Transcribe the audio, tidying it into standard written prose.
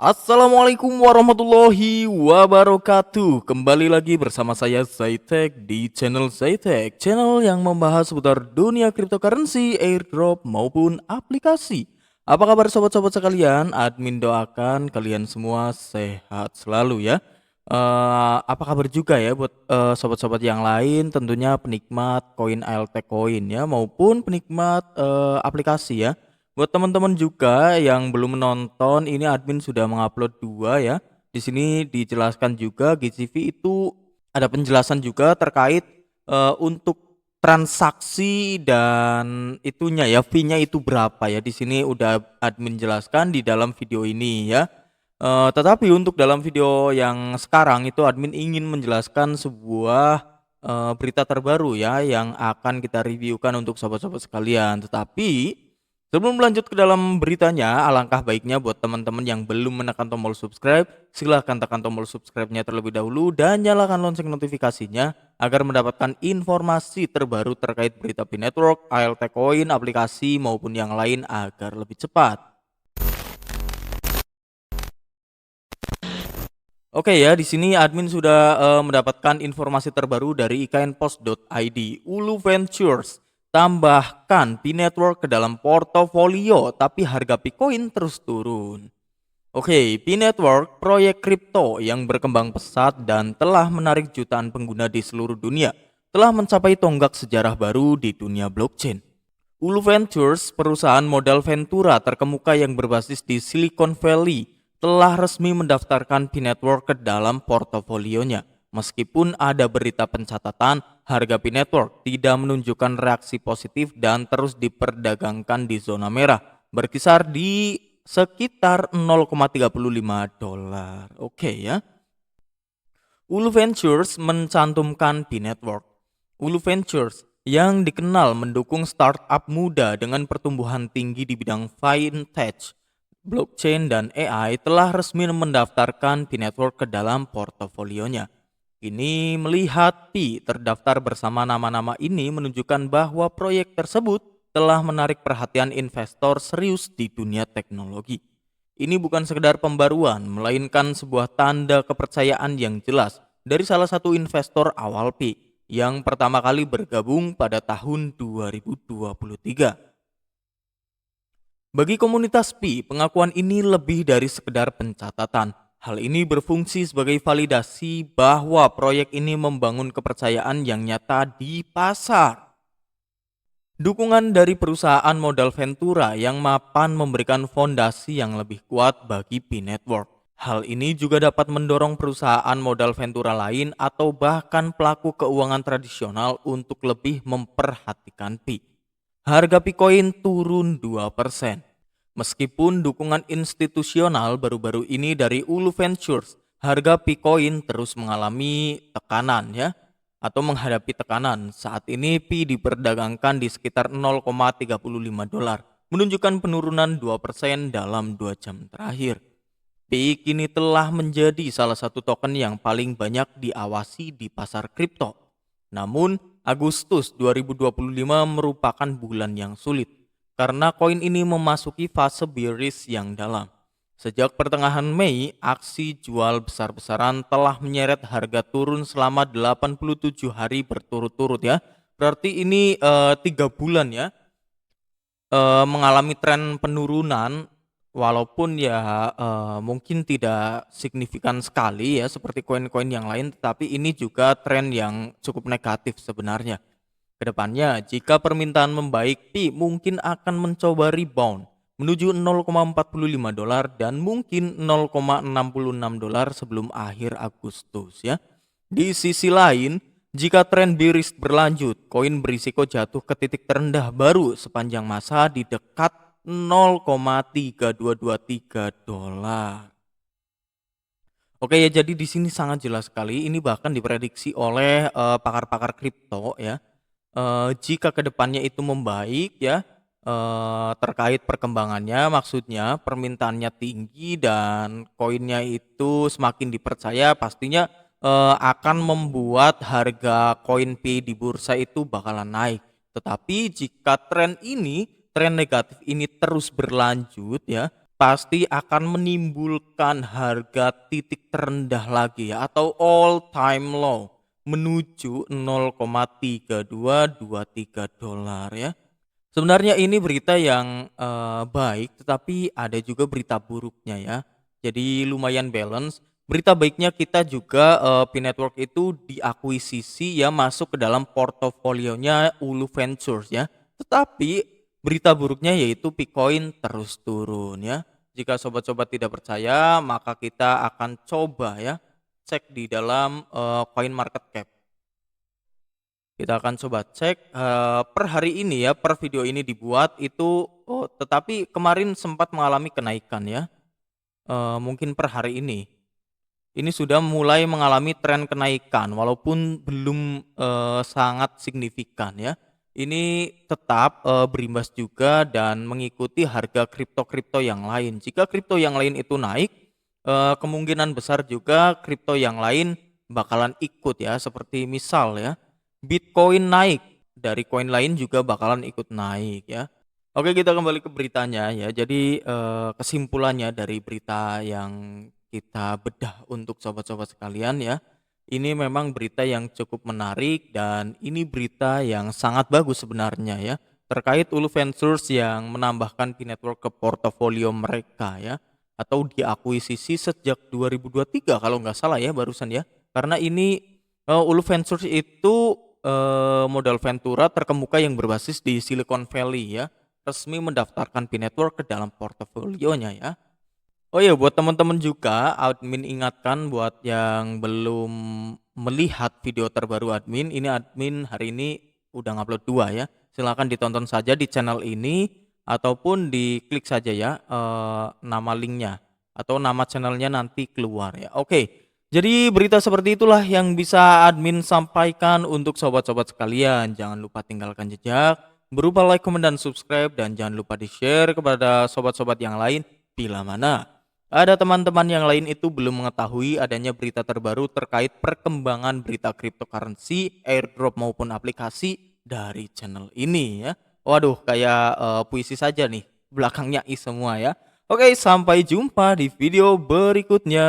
Assalamualaikum warahmatullahi wabarakatuh. Kembali lagi bersama saya Zaitek di channel Zaitek, channel yang membahas seputar dunia cryptocurrency, airdrop maupun aplikasi. Apa kabar sobat-sobat sekalian? Admin doakan kalian semua sehat selalu ya. Apa kabar juga ya buat sobat-sobat yang lain, tentunya penikmat koin ALT Coin ya maupun penikmat aplikasi ya. Buat teman-teman juga yang belum menonton, ini admin sudah mengupload 2 ya. Di sini dijelaskan juga GCV itu ada penjelasan juga terkait untuk transaksi dan itunya ya, fee-nya itu berapa ya. Di sini udah admin jelaskan di dalam video ini ya. Tetapi untuk dalam video yang sekarang itu admin ingin menjelaskan sebuah berita terbaru ya yang akan kita reviewkan untuk sobat-sobat sekalian. Tetapi sebelum lanjut ke dalam beritanya, alangkah baiknya buat teman-teman yang belum menekan tombol subscribe, silahkan tekan tombol subscribe-nya terlebih dahulu dan nyalakan lonceng notifikasinya agar mendapatkan informasi terbaru terkait berita Pi Network, ALT Coin, aplikasi maupun yang lain agar lebih cepat. Oke ya, di sini admin sudah mendapatkan informasi terbaru dari iknpost.id. Ulu Ventures tambahkan Pi Network ke dalam portofolio, tapi harga Bitcoin terus turun. Oke, Pi Network proyek kripto yang berkembang pesat dan telah menarik jutaan pengguna di seluruh dunia, telah mencapai tonggak sejarah baru di dunia blockchain. Ulu Ventures, perusahaan modal Ventura terkemuka yang berbasis di Silicon Valley, telah resmi mendaftarkan Pi Network ke dalam portofolionya. Meskipun ada berita pencatatan, harga Pi Network tidak menunjukkan reaksi positif dan terus diperdagangkan di zona merah, berkisar di sekitar $0,35. Oke ya. Ulu Ventures mencantumkan Pi Network. Ulu Ventures yang dikenal mendukung startup muda dengan pertumbuhan tinggi di bidang fintech, blockchain, dan AI telah resmi mendaftarkan Pi Network ke dalam portofolionya. Ini melihat Pi terdaftar bersama nama-nama ini menunjukkan bahwa proyek tersebut telah menarik perhatian investor serius di dunia teknologi. Ini bukan sekedar pembaruan, melainkan sebuah tanda kepercayaan yang jelas dari salah satu investor awal Pi yang pertama kali bergabung pada tahun 2023. Bagi komunitas Pi, pengakuan ini lebih dari sekedar pencatatan. Hal ini berfungsi sebagai validasi bahwa proyek ini membangun kepercayaan yang nyata di pasar. Dukungan dari perusahaan modal Ventura yang mapan memberikan fondasi yang lebih kuat bagi Pi Network. Hal ini juga dapat mendorong perusahaan modal Ventura lain atau bahkan pelaku keuangan tradisional untuk lebih memperhatikan Pi. Harga Bitcoin turun 2%. Meskipun dukungan institusional baru-baru ini dari Ulu Ventures, harga Bitcoin terus mengalami tekanan ya atau menghadapi tekanan. Saat ini Pi diperdagangkan di sekitar $0,35, menunjukkan penurunan 2% dalam 2 jam terakhir. Pi kini telah menjadi salah satu token yang paling banyak diawasi di pasar kripto. Namun, Agustus 2025 merupakan bulan yang sulit karena koin ini memasuki fase bearish yang dalam. Sejak pertengahan Mei, aksi jual besar-besaran telah menyeret harga turun selama 87 hari berturut-turut ya. Berarti ini 3 bulan ya mengalami tren penurunan walaupun ya mungkin tidak signifikan sekali ya seperti koin-koin yang lain, tetapi ini juga tren yang cukup negatif sebenarnya. Kedepannya, jika permintaan membaik, Pi mungkin akan mencoba rebound menuju $0,45 dan mungkin $0,66 sebelum akhir Agustus ya. Di sisi lain, jika tren bearish berlanjut, koin berisiko jatuh ke titik terendah baru sepanjang masa di dekat $0,3223. Oke ya, jadi di sini sangat jelas sekali. Ini bahkan diprediksi oleh pakar-pakar kripto ya. Jika kedepannya itu membaik ya, terkait perkembangannya, maksudnya permintaannya tinggi dan koinnya itu semakin dipercaya, pastinya akan membuat harga koin Pi di bursa itu bakalan naik. Tetapi jika tren negatif ini terus berlanjut ya, pasti akan menimbulkan harga titik terendah lagi ya, atau all time low menuju 0,3223 dolar ya. Sebenarnya ini berita yang baik, tetapi ada juga berita buruknya ya. Jadi lumayan balance. Berita baiknya kita juga P-Network itu diakuisisi ya, masuk ke dalam portofolionya Ulu Ventures ya. Tetapi berita buruknya yaitu Bitcoin terus turun ya. Jika sobat-sobat tidak percaya, maka kita akan coba ya cek di dalam Coin Market Cap. Kita akan coba cek per hari ini ya, per video ini dibuat itu, tetapi kemarin sempat mengalami kenaikan ya. Mungkin per hari ini sudah mulai mengalami tren kenaikan walaupun belum sangat signifikan ya. Ini tetap berimbas juga dan mengikuti harga kripto-kripto yang lain. Jika kripto yang lain itu naik, kemungkinan besar juga kripto yang lain bakalan ikut ya, seperti misal ya Bitcoin naik, dari koin lain juga bakalan ikut naik ya. Oke, kita kembali ke beritanya ya. Jadi kesimpulannya dari berita yang kita bedah untuk sobat-sobat sekalian ya. Ini memang berita yang cukup menarik dan ini berita yang sangat bagus sebenarnya ya. Terkait Ulu Ventures yang menambahkan P-Network ke portofolio mereka ya. Atau diakuisisi sejak 2023 kalau nggak salah ya barusan ya. Karena ini Ulu Ventures itu modal Ventura terkemuka yang berbasis di Silicon Valley ya, resmi mendaftarkan P-Network ke dalam portofolionya ya. Oh ya, buat teman-teman juga, admin ingatkan buat yang belum melihat video terbaru admin, ini admin hari ini udah ngupload 2 ya. Silahkan ditonton saja di channel ini ataupun diklik saja ya nama linknya atau nama channelnya nanti keluar ya. Oke. Jadi berita seperti itulah yang bisa admin sampaikan untuk sobat-sobat sekalian. Jangan lupa tinggalkan jejak berupa like, komen, dan subscribe. Dan jangan lupa di-share kepada sobat-sobat yang lain bila mana ada teman-teman yang lain itu belum mengetahui adanya berita terbaru terkait perkembangan berita cryptocurrency, airdrop maupun aplikasi dari channel ini ya. Waduh, kayak puisi saja nih, belakangnya is semua ya. Oke, sampai jumpa di video berikutnya.